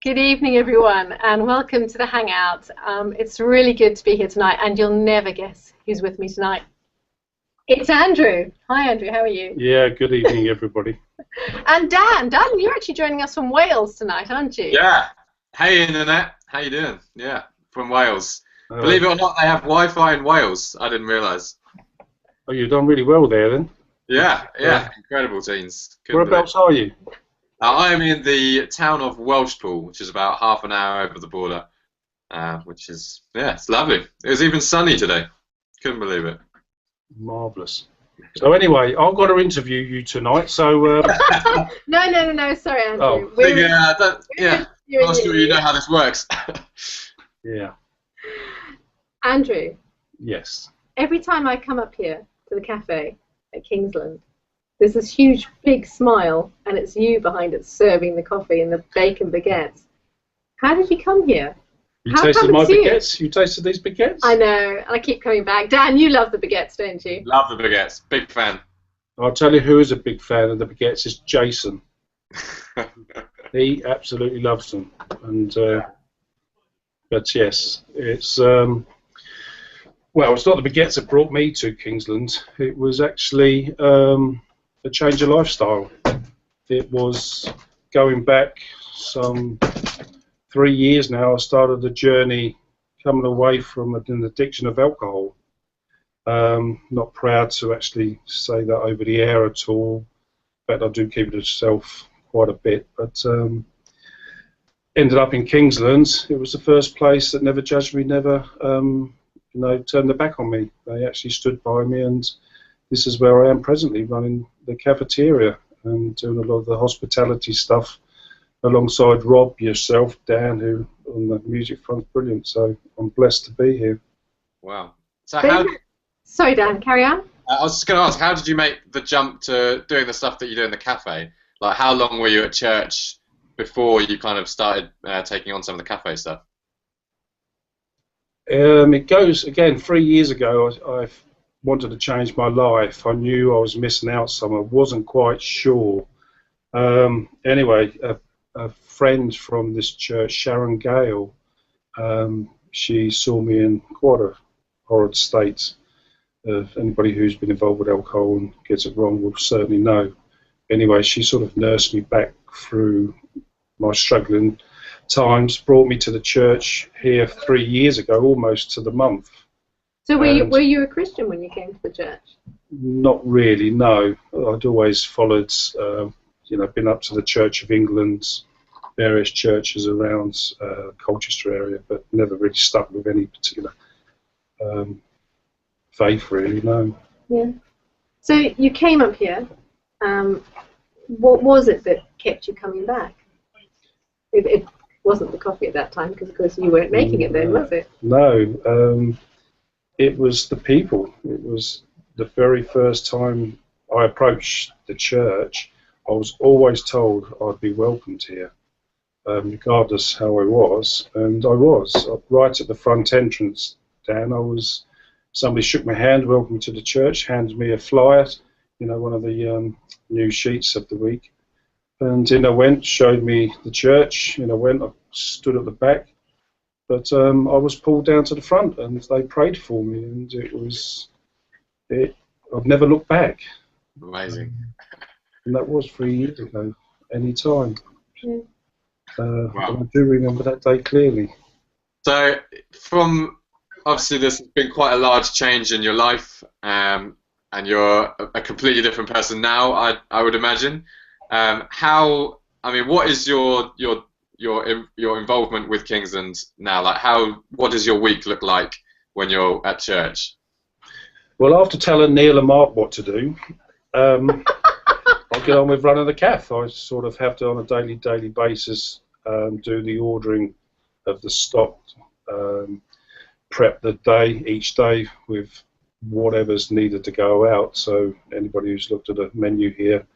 Good evening, everyone, and welcome to the Hangout. It's really good to be here tonight, and you'll never guess who's with me tonight. It's Andrew. Hi, Andrew. How are you? Yeah, good evening, everybody. And Dan. Dan, you're actually joining us from Wales tonight, aren't you? Yeah. Hey, Internet. How you doing? Yeah, from Wales. Believe it or not, they have Wi-Fi in Wales. I didn't realise. Oh, you've done really well there, then. Yeah. Incredible teams. Whereabouts are you? I am in the town of Welshpool, which is about half an hour over the border, which is, it's lovely. It was even sunny today. Couldn't believe it. Marvellous. So anyway, I've got to interview you tonight, so... No, sorry, Andrew. Oh. I'm not sure you know how this works. Yeah. Andrew. Yes. Every time I come up here to the cafe at Kingsland, there's this huge, big smile, and it's you behind it serving the coffee and the bacon baguettes. How did you come here? You tasted my baguettes? You tasted these baguettes? I know, and I keep coming back. Dan, you love the baguettes, don't you? Love the baguettes. Big fan. I'll tell you who is a big fan of the baguettes is Jason. He absolutely loves them. And but yes, it's... well, it's not the baguettes that brought me to Kingsland. It was actually... a change of lifestyle. It was going back some 3 years now. I started a journey coming away from an addiction of alcohol. Not proud to actually say that over the air at all. In fact, I do keep it to myself quite a bit. But ended up in Kingsland. It was the first place that never judged me, never turned their back on me. They actually stood by me, and this is where I am presently, running the cafeteria and doing a lot of the hospitality stuff alongside Rob, yourself, Dan, who on the music front's brilliant. So I'm blessed to be here. Wow. So Sorry, Dan, carry on. I was just going to ask, how did you make the jump to doing the stuff that you do in the cafe? Like, how long were you at church before you kind of started taking on some of the cafe stuff? It goes, again, 3 years ago, I've wanted to change my life. I knew I was missing out some. I wasn't quite sure. Anyway, a friend from this church, Sharon Gale, she saw me in quite a horrid state. Anybody who's been involved with alcohol and gets it wrong will certainly know. Anyway, she sort of nursed me back through my struggling times, brought me to the church here 3 years ago, almost to the month. So were you a Christian when you came to the church? Not really, no. I'd always followed, been up to the Church of England, various churches around Colchester area, but never really stuck with any particular faith, really, no. Yeah. So you came up here. What was it that kept you coming back? It wasn't the coffee at that time, because of course you weren't making it then, was it? No. It was the people. It was the very first time I approached the church. I was always told I'd be welcomed here, regardless how I was, and I was. Right at the front entrance, Dan, somebody shook my hand, welcomed me to the church, handed me a flyer, one of the new sheets of the week, and in I went, showed me the church, I stood at the back. But I was pulled down to the front, and they prayed for me, and I've never looked back. Amazing. And that was 3 years ago, any time. Yeah. Wow. I do remember that day clearly. So, obviously there's been quite a large change in your life, and you're a completely different person now, I would imagine. What is your involvement with Kingsland now? Like, what does your week look like when you're at church? Well, after telling Neil and Mark what to do, I'll get on with running the cafe. I sort of have to, on a daily basis, do the ordering of the stock, prep the day, each day with whatever's needed to go out. So anybody who's looked at the menu here,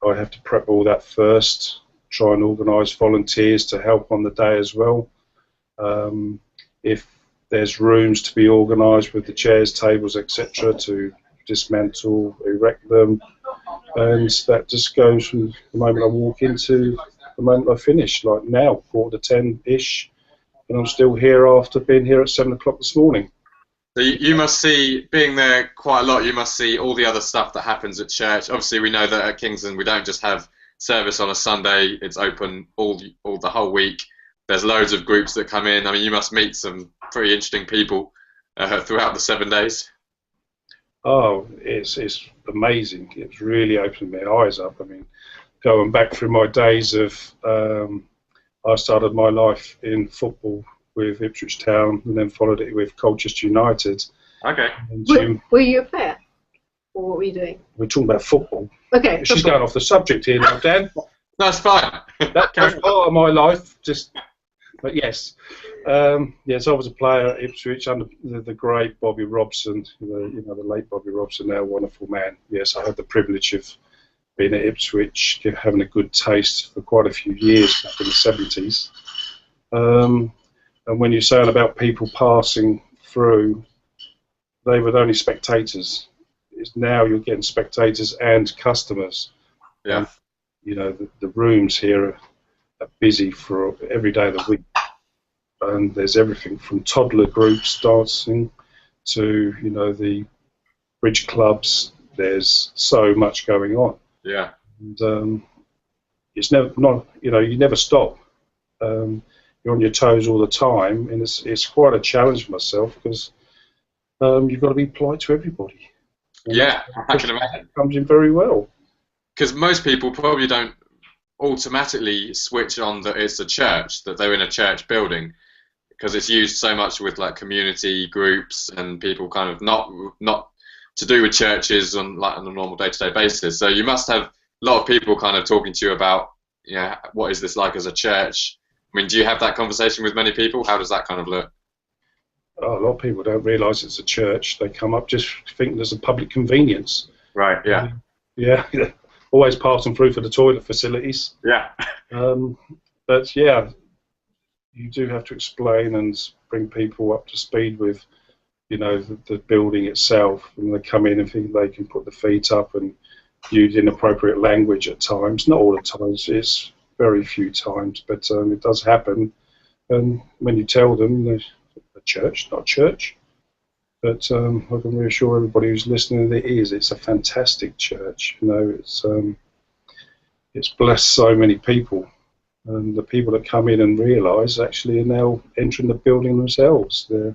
I have to prep all that first. Try and organise volunteers to help on the day as well. If there's rooms to be organised with the chairs, tables, etc., to dismantle, erect them, and that just goes from the moment I walk into the moment I finish, like now, 9:45-ish, and I'm still here after being here at 7 o'clock this morning. So you must see, being there quite a lot, you must see all the other stuff that happens at church. Obviously, we know that at Kingsland we don't just have service on a Sunday, it's open all the whole week. There's loads of groups that come in. I mean, you must meet some pretty interesting people throughout the 7 days. Oh, it's amazing. It's really opened my eyes up. I mean, going back through my days of, I started my life in football with Ipswich Town and then followed it with Colchester United. Okay. Were you a player? Or what were you doing? We're talking about football. Okay. She's going off the subject here now, Dan. That's fine. That's part of my life, but yes. Yes, I was a player at Ipswich under the great Bobby Robson, the late Bobby Robson, now a wonderful man. Yes, I had the privilege of being at Ipswich, having a good taste for quite a few years back in the 70s. And when you're saying about people passing through, they were only spectators. Now you're getting spectators and customers. Yeah. And, the rooms here are busy for every day of the week. And there's everything from toddler groups dancing to, the bridge clubs. There's so much going on. Yeah. And it's you never stop. You're on your toes all the time, and it's quite a challenge for myself because you've got to be polite to everybody. And yeah, I can imagine. It comes in very well. Because most people probably don't automatically switch on that it's a church, that they're in a church building, because it's used so much with like community groups and people kind of not to do with churches on a normal day-to-day basis. So you must have a lot of people kind of talking to you about, what is this like as a church? I mean, do you have that conversation with many people? How does that kind of look? Oh, a lot of people don't realise it's a church. They come up just thinking there's a public convenience. Right. Yeah. Yeah. Always passing through for the toilet facilities. Yeah. But yeah, you do have to explain and bring people up to speed with, the building itself. And they come in and think they can put the feet up and use inappropriate language at times. Not all the times. It's very few times, but it does happen. And when you tell them there's a church, not church, but I can reassure everybody who's listening that it's a fantastic church. It's blessed so many people, and the people that come in and realise actually are now entering the building themselves. They're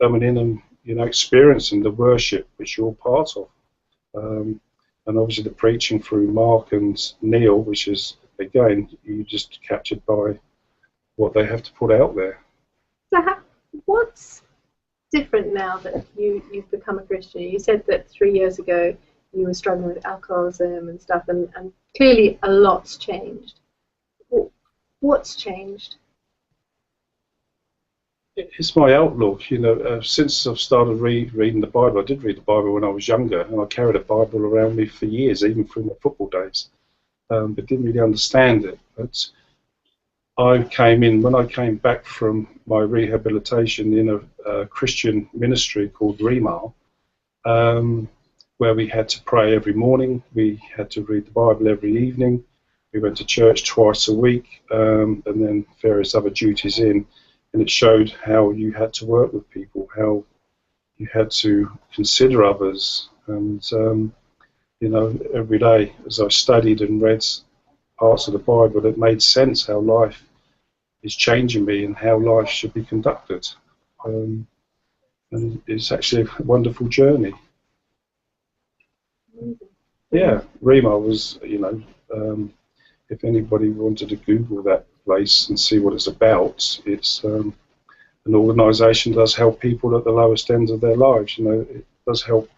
coming in and experiencing the worship which you're part of, and obviously the preaching through Mark and Neil, which is again you're just captured by what they have to put out there. So what's different now that you've become a Christian? You said that 3 years ago you were struggling with alcoholism and stuff, and clearly a lot's changed. What's changed? It's my outlook. Since I've started reading the Bible, I did read the Bible when I was younger, and I carried a Bible around me for years, even through my football days, but didn't really understand it. But when I came back from my rehabilitation in a Christian ministry called Remar, where we had to pray every morning, we had to read the Bible every evening, we went to church twice a week, and then various other duties and it showed how you had to work with people, how you had to consider others, and every day as I studied and read parts of the Bible, it made sense how life is changing me and how life should be conducted. And it's actually a wonderful journey. Yeah, Rema was, if anybody wanted to Google that place and see what it's about, it's an organisation that does help people at the lowest ends of their lives. It does help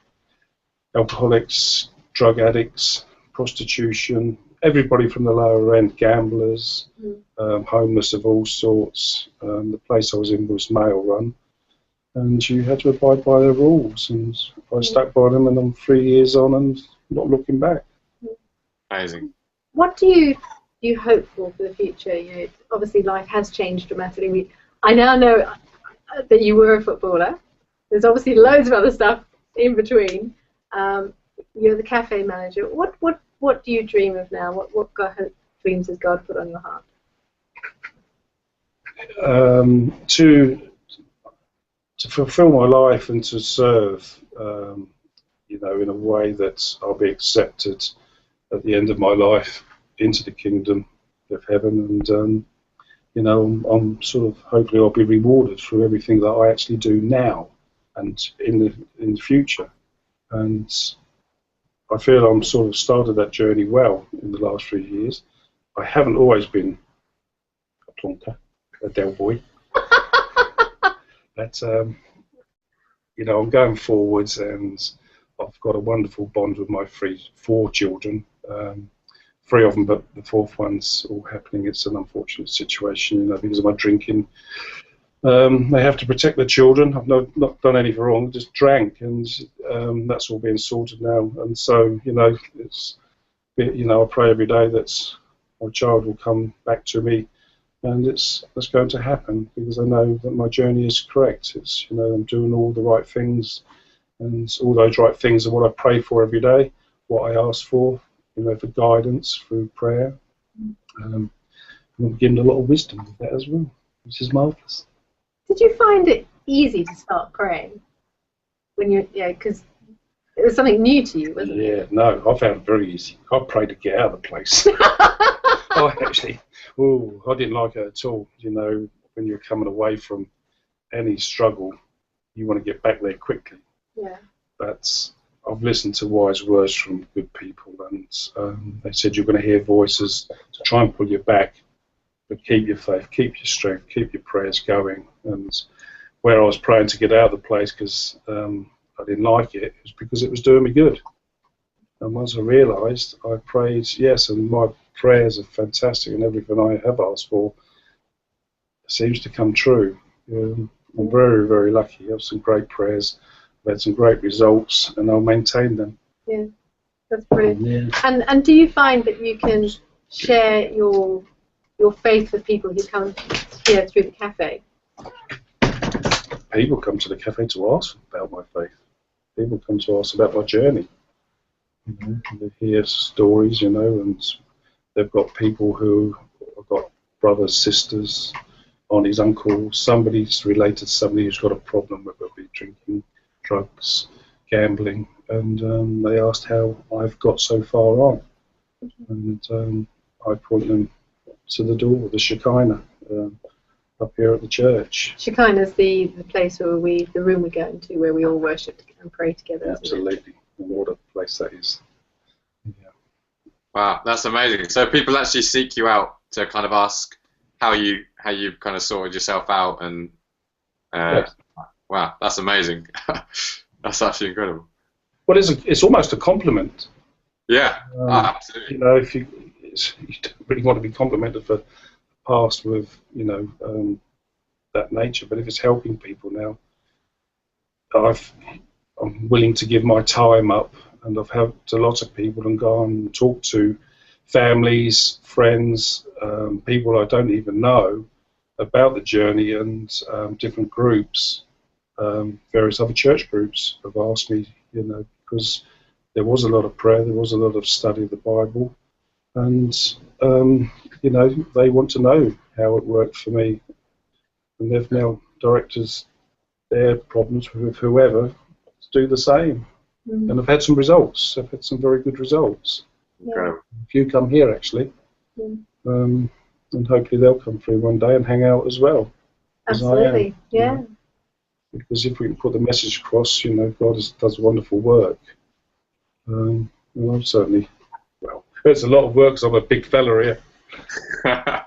alcoholics, drug addicts, prostitution, everybody from the lower end, gamblers, homeless of all sorts. The place I was in was male run, and you had to abide by their rules, and I stuck by them, and I'm 3 years on and not looking back. Amazing. What do you hope for the future? Obviously life has changed dramatically. I now know that you were a footballer. There's obviously loads of other stuff in between. You're the cafe manager. What do you dream of now? What dreams has God put on your heart? to fulfill my life and to serve, you know, in a way that I'll be accepted at the end of my life into the kingdom of heaven, and you know, I'm sort of, hopefully I'll be rewarded for everything that I actually do now and in the future. And I feel I'm sort of started that journey well in the last 3 years. I haven't always been a plonker, a Del Boy. But you know, I'm going forwards, and I've got a wonderful bond with my four children. 3 of them, but the 4th one's all happening. It's an unfortunate situation, you know, because of my drinking. They have to protect their children. I've not done anything wrong, just drank, and that's all being sorted now. And so, you know, you know, I pray every day that my child will come back to me, and that's going to happen, because I know that my journey is correct. It's, you know, I'm doing all the right things, and all those right things are what I pray for every day, what I ask for, you know, for guidance through prayer. And I'm given a lot of wisdom with that as well, which is marvellous. Did you find it easy to start praying when you, because it was something new to you, wasn't it? Yeah, no, I found it very easy. I prayed to get out of the place. I didn't like it at all. You know, when you're coming away from any struggle, you want to get back there quickly. Yeah. But I've listened to wise words from good people, and they said you're going to hear voices to try and pull you back, but keep your faith, keep your strength, keep your prayers going. And where I was praying to get out of the place because I didn't like it, it was because it was doing me good. And once I realised, I prayed, yes, and my prayers are fantastic, and everything I have asked for seems to come true. I'm very, very lucky. I have some great prayers. I've had some great results, and I'll maintain them. Yeah, that's brilliant. Yeah. And do you find that you can share your faith with people who come here through the cafe? People come to the cafe to ask about my faith. People come to ask about my journey. You know, they hear stories, you know, and they've got people who have got brothers, sisters, aunties, uncles, somebody's related to somebody who's got a problem, whether it be drinking, drugs, gambling, and they asked how I've got so far on. And I point them to the door, the Shekinah, up here at the church. Shekinah's the place where the room we go into where we all worship and pray together. Absolutely. What a place that is. Yeah. Wow, that's amazing. So people actually seek you out to kind of ask how you kind of sorted yourself out, and Yes. Wow, that's amazing. That's actually incredible. Well, it's almost a compliment. Yeah, absolutely. You know, if you don't really want to be complimented for past with, you know, that nature, but if it's helping people now, I'm willing to give my time up, and I've helped a lot of people and gone and talked to families, friends, people I don't even know about the journey, and different groups, various other church groups have asked me, you know, because there was a lot of prayer, there was a lot of study of the Bible, and you know, they want to know how it worked for me, and they've now directed their problems with whoever to do the same. And I've had some results. I've had some very good results. Yeah. A few come here actually, and hopefully they'll come through one day and hang out as well. Absolutely, yeah. You know? Because if we can put the message across, you know, God does wonderful work. And I'm certainly, well, it's a lot of work because I'm a big fella here. I've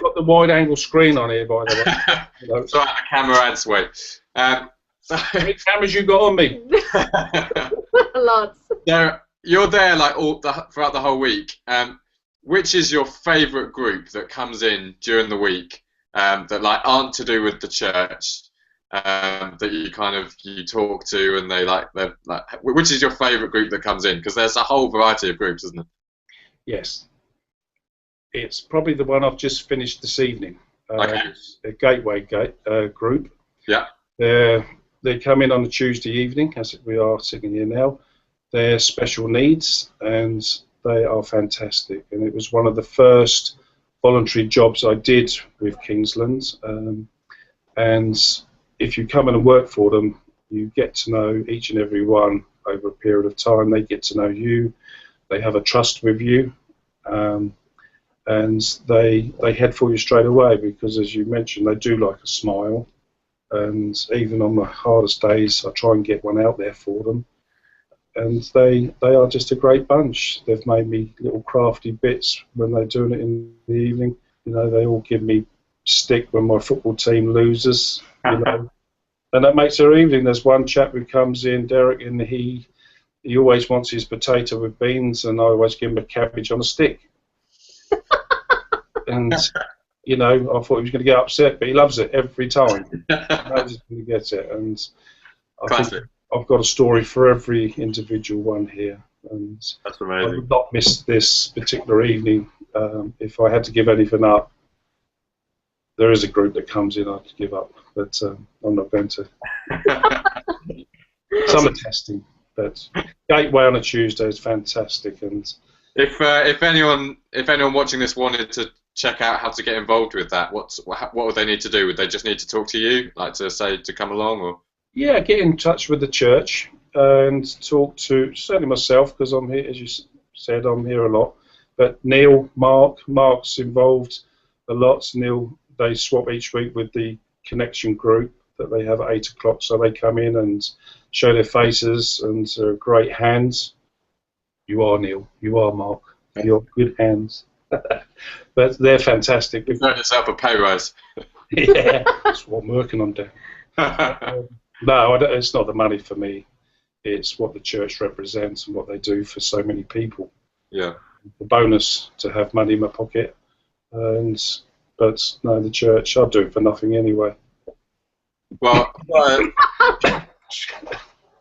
got the wide-angle screen on here, by the way. You know, it's right, the camera adds weight. how many cameras you got on me? Lots. So you're there like throughout the whole week. Which is your favourite group that comes in during the week that like aren't to do with the church, that you talk to, and they're like, which is your favourite group that comes in? Because there's a whole variety of groups, isn't it? Yes. It's probably the one I've just finished this evening. Okay. A Gateway group. Yeah. They come in on a Tuesday evening, as we are sitting here now. They're special needs, and they are fantastic. And it was one of the first voluntary jobs I did with Kingsland, and if you come in and work for them, you get to know each and every one over a period of time. They get to know you, they have a trust with you, and they head for you straight away, because, as you mentioned, they do like a smile, and even on the hardest days I try and get one out there for them. And they are just a great bunch. They've made me little crafty bits when they're doing it in the evening. You know, they all give me stick when my football team loses, you know. And that makes their evening. There's one chap who comes in, Derek, and he always wants his potato with beans, and I always give him a cabbage on a stick. And, you know, I thought he was going to get upset, but he loves it every time. He knows he's going to get it. And I think I've got a story for every individual one here. And that's amazing. I would not miss this particular evening. If I had to give anything up, there is a group that comes in I'd give up, but I'm not going to. Summer testing, but Gateway on a Tuesday is fantastic. And if anyone watching this wanted to check out how to get involved with that, what would they need to do? Would they just need to talk to you, like to say to come along, or? Yeah, get in touch with the church and talk to certainly myself, because I'm here, as you said, I'm here a lot. But Neil, Mark's involved a lot. Neil, they swap each week with the connection group that they have at 8 o'clock, so they come in and show their faces, and great hands. You are, Neil. You are, Mark. You're good hands. But they're fantastic. You've earned yourself a pay rise. Yeah, that's what I'm working on, Dan. No, it's not the money for me. It's what the church represents and what they do for so many people. Yeah. The bonus to have money in my pocket, but no, the church, I'll do it for nothing anyway. Well,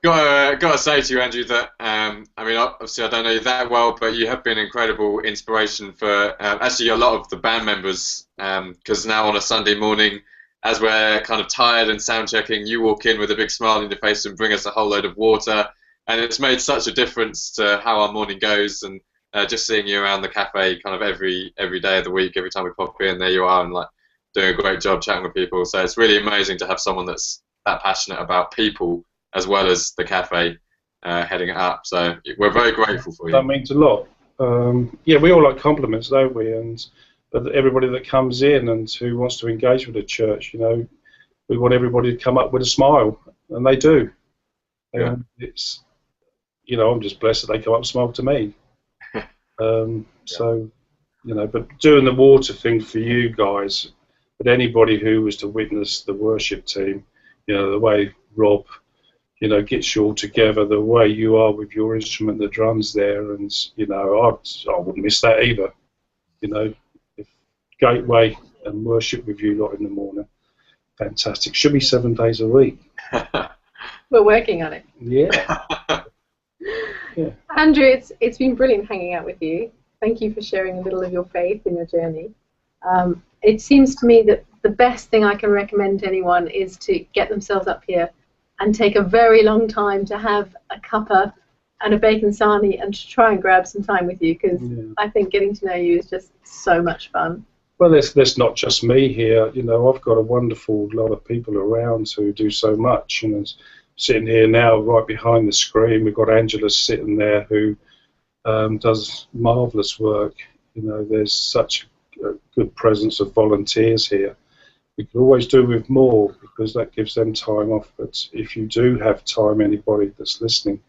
gotta say to you, Andrew, that I mean, obviously I don't know you that well, but you have been an incredible inspiration for actually a lot of the band members. Because now on a Sunday morning, as we're kind of tired and sound checking, you walk in with a big smile on your face and bring us a whole load of water, and it's made such a difference to how our morning goes. And just seeing you around the cafe kind of every day of the week, every time we pop in, there you are, and like doing a great job chatting with people. So it's really amazing to have someone that's that passionate about people as well as the cafe heading it up. So we're very grateful for you. That means a lot. Yeah, we all like compliments, don't we? But everybody that comes in and who wants to engage with the church, you know, we want everybody to come up with a smile, and they do. Yeah. It's, you know, I'm just blessed that they come up and smile to me. So, you know, but doing the water thing for you guys, but anybody who was to witness the worship team, you know, the way Rob, you know, gets you all together, the way you are with your instrument, the drums there, and, you know, I wouldn't miss that either. You know, if Gateway and worship with you lot in the morning, fantastic. Should be 7 days a week. We're working on it. Yeah. Yeah. Andrew, it's been brilliant hanging out with you. Thank you for sharing a little of your faith in your journey. It seems to me that the best thing I can recommend to anyone is to get themselves up here and take a very long time to have a cuppa and a bacon sarnie and to try and grab some time with you, because I think getting to know you is just so much fun. Well, there's not just me here. You know, I've got a wonderful lot of people around who do so much, and sitting here now right behind the screen, we've got Angela sitting there who does marvellous work. You know, there's such a good presence of volunteers here. We could always do with more, because that gives them time off. But if you do have time, anybody that's listening,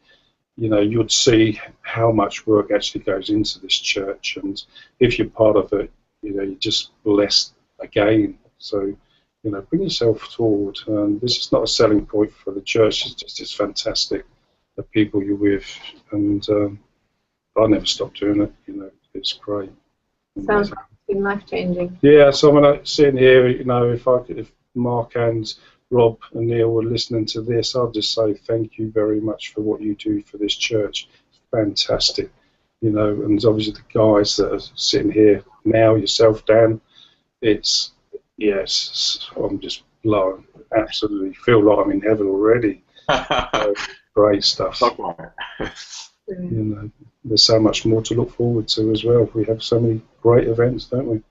you know, you'd see how much work actually goes into this church. And if you're part of it, you know, you're just blessed again. So, you know, bring yourself forward. This is not a selling point for the church. It's fantastic, the people you're with. And I never stop doing it. You know, it's great. Sounds like it's been life-changing. Yeah, so when I'm sitting here, you know, if Mark and Rob and Neil were listening to this, I'll just say thank you very much for what you do for this church. It's fantastic. You know, and obviously the guys that are sitting here now, yourself, Dan, yes, I'm just blown. Absolutely feel like I'm in heaven already. Great stuff. You know, there's so much more to look forward to as well. We have so many great events, don't we?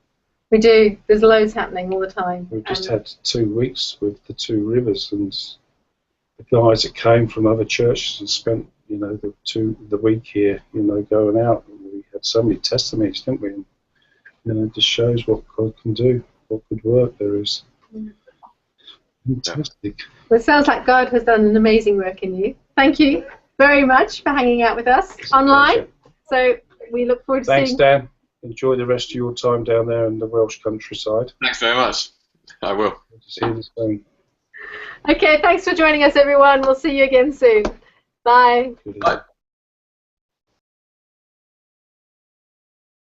We do. There's loads happening all the time. We've just had 2 weeks with the two rivers, and the guys that came from other churches and spent, you know, the week here, you know, going out. And we had so many testimonies, didn't we? And, you know, it just shows what God can do, what good work there is. Fantastic. Well, it sounds like God has done an amazing work in you. Thank you very much for hanging out with us online. So we look forward to seeing. Thanks, Dan. Enjoy the rest of your time down there in the Welsh countryside. Thanks very much. I will. See you soon. Okay, thanks for joining us, everyone. We'll see you again soon. Bye. Bye.